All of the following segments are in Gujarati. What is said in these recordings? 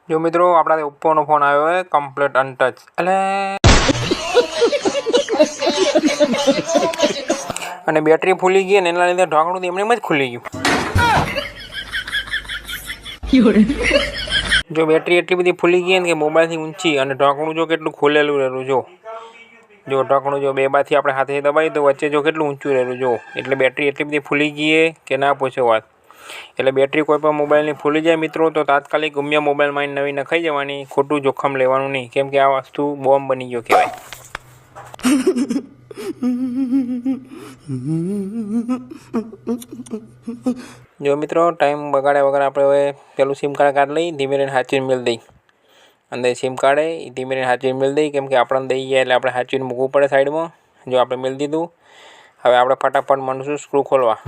जो मित्रों अपना ओप्पो नो फोन आयो है कम्प्लीट अनटच એટલે અને બેટરી ફૂલી ગઈ ને એના લીધે ઢાંકણું એમનેમ જ ખુલી ગયું। જો બેટરી એટલી બધી ફૂલી ગઈ ને કે મોબાઈલથી ઊંચી અને ઢાંકણું જો કેટલું ખોલેલું રહેલું જો ઢાંકણું જો બે બાથી આપણે હાથે દબાવી તો વચ્ચે જો કેટલું ઊંચું રહેલું જો એટલે બેટરી એટલી બધી ફૂલી ગઈ કે ના પૂછો વાત। એટલે બેટરી કોઈ પણ મોબાઈલની ફૂલી જાય મિત્રો તો તાત્કાલિક ગમ્યા મોબાઈલમાં નવી નખાઈ જવાની, ખોટું જોખમ લેવાનું નહીં, કેમ કે આ વસ્તુ બોમ્બ બની ગયો કહેવાય। જો મિત્રો ટાઈમ બગાડ્યા વગર આપણે હવે પેલું સિમ કાર્ડ કાઢ લઈ ધીમે રહીને હાચવીને મેળ દઈ અંદર સિમ કાર્ડ ધીમે રહીને હાચવીને મેળ દઈ, કેમ કે આપણને દઈ જાય એટલે આપણે હાચવીને મૂકવું પડે સાઈડમાં। જો આપણે મેળ દીધું, હવે આપણે ફટાફટ માંડશું સ્ક્રૂ ખોલવા।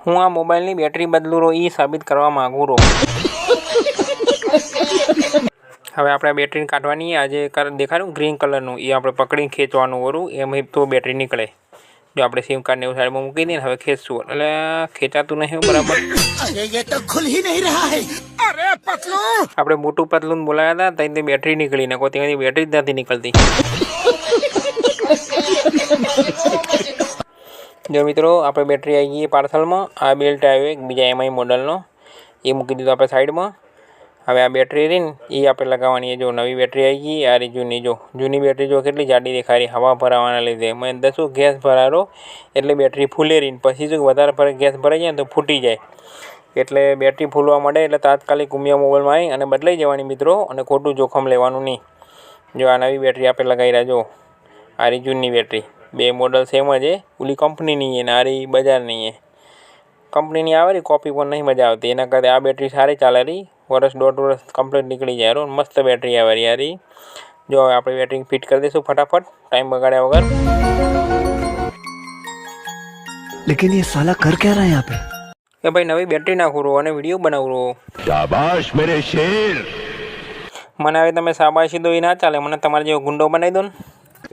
હું આ મોબાઈલની બેટરી બદલું રો એ સાબિત કરવા માંગુ રો। હવે આપણે બેટરી કાઢવાની આજે દેખાડું ગ્રીન કલરનું એ આપણે પકડીને ખેંચવાનું વરું એમ તો બેટરી નીકળે। જો આપણે સિમ કાર્ડ ને સાઈડમાં મૂકી દઈએ ને હવે ખેંચશું એટલે ખેંચાતું નહીં બરાબર। ये तो खुल ही नहीं रहा है। अरे पतलू આપણે મોટું પતલું બોલાયા હતા ત્યાં બેટરી નીકળી ને કોઈ ત્યાંથી બેટરી જ નથી નીકળતી। જો મિત્રો આપણે બેટરી આવી ગઈ પાર્સલમાં, આ બેલ્ટ આવ્યો એક બીજા એમઆઈ મોડલનો એ મૂકી દીધો આપણે સાઈડમાં। હવે આ બેટરી રહી ને એ આપણે લગાવવાની। જો નવી બેટરી આવી ગઈ, આ રહી જૂની। જો જૂની બેટરી જો કેટલી જાડી દેખાડી હવા ભરાવાના લીધે। મેં દસું ગેસ ભરારો એટલે બેટરી ફૂલે રહીને પછી જો વધારે પર ગેસ ભરાઈ જાય ને તો ફૂટી જાય, એટલે બેટરી ફૂલવા માંડે એટલે તાત્કાલિક ઉમિયા મોબાઈલમાં આવી અને બદલાઈ જવાની મિત્રો, અને ખોટું જોખમ લેવાનું નહીં। જો આ નવી બેટરી આપણે લગાવી રહ્યા, જો આ રહી જૂની બેટરી, બે મોડલ સેમ જ है, ઓલી કંપનીની है ને આ રહી બજારની है। કંપનીની આવે રહી કોપી પણ નહીં મજા આવતી, એના કરતાં આ બેટરી સારી ચાલે રહી, વર્ષ દોઢ વર્ષ કમ્પ્લીટ નીકળી જાય। મસ્ત બેટરી આવે રહી આ રહી। જો હવે આપણે બેટરી ફિટ કરી દઈશું ફટાફટ ટાઈમ બગાડ્યા વગર। लेकिन ये साला कर क्या रहा है यहाँ पे? કે ભાઈ નવી બેટરી નાખું રહો અને વિડીયો બનાવું રહો। शाबाश मेरे शेर। મને હવે તમે શાબાશી દો એ ના ચાલે, મને તમારે જેવો ગુંડો બનાવી દો ને।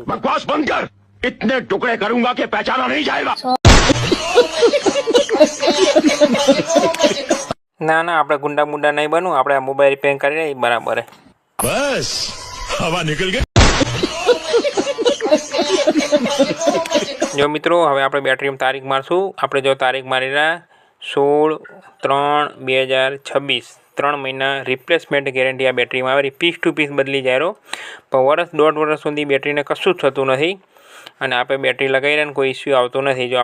बकवास बंद कर, इतने टुकड़े करूंगा कि पहचाना नहीं जाएगा। ના ના આપણે ગુંડા મુંડા નહીં બનવું, આપણે આ મોબાઈલ રિપેર કરી રહી બરાબર है। बस हवा निकल गई। જો મિત્રો હવે આપણે બેટરીમાં તારીખ મારશું। આપણે જો તારીખ મારી રહ્યા 16/3/2026, 3 મહિના રિપ્લેસમેન્ટ ગેરંટી આ બેટરીમાં આવે, પીસ ટુ પીસ બદલી જાય પણ વર્ષ દોઢ વર્ષ સુધી બેટરીને કશું જ થતું નથી, અને આપણે બેટરી લગાવી રહ્યા ને કોઈ ઇસ્યુ આવતો નથી। જો